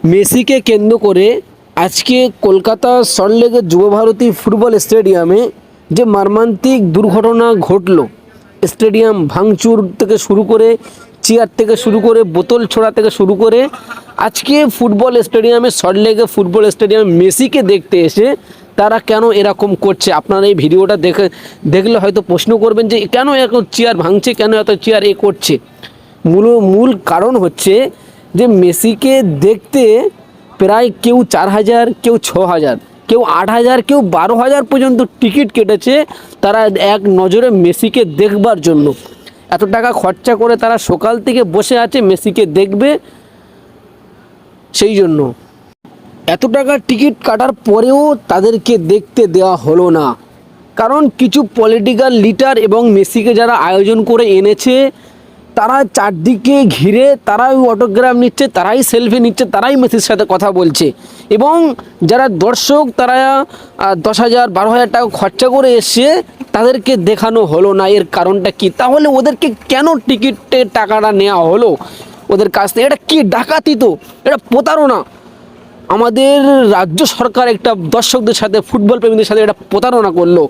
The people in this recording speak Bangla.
মেসিকে কেন্দ্র করে আজকে কলকাতা সল্টলেকের যুবভারতী ফুটবল স্টেডিয়ামে যে মর্মান্তিক দুর্ঘটনা ঘটলো, স্টেডিয়াম ভাঙচুর থেকে শুরু করে, চেয়ার থেকে শুরু করে, বোতল ছোড়া থেকে শুরু করে, আজকে ফুটবল স্টেডিয়ামে সল্টলেকের ফুটবল স্টেডিয়ামে মেসিকে দেখতে এসে তারা কেন এরকম করছে। আপনারা এই ভিডিওটা দেখলে হয়তো প্রশ্ন করবেন যে কেন এত চেয়ার ভাঙছে, কেন এত চেয়ার করছে। মূল কারণ হচ্ছে যে মেসিকে দেখতে প্রায় কেউ 4,000, কেউ 6,000, কেউ 8,000, কেউ 12,000 পর্যন্ত টিকিট কেটেছে তারা এক নজরে মেসিকে দেখবার জন্য। এত টাকা খরচা করে তারা সকাল থেকে বসে আছে মেসিকে দেখবে, সেই জন্য এত টাকা টিকিট কাটার পরেও তাদেরকে দেখতে দেওয়া হলো না। কারণ কিছু পলিটিক্যাল লিডার এবং মেসিকে যারা আয়োজন করে এনেছে তারা চারদিকে ঘিরে তারাই অটোগ্রাফ নিচ্ছে, তারাই সেলফি নিচ্ছে, তারাই মেসির সাথে কথা বলছে। এবং যারা দর্শক তারা 10,000, 12,000 টাকা খরচা করে এসে তাদেরকে দেখানো হলো না। এর কারণটা কি? তাহলে ওদেরকে কেন টিকিটের টাকাটা নেওয়া হলো ওদের কাছ থেকে? এটা কি ডাকাতি? তো এটা প্রতারণা। আমাদের রাজ্য সরকার একটা দর্শকদের সাথে, ফুটবল প্রেমীদের সাথে এটা প্রতারণা করলো।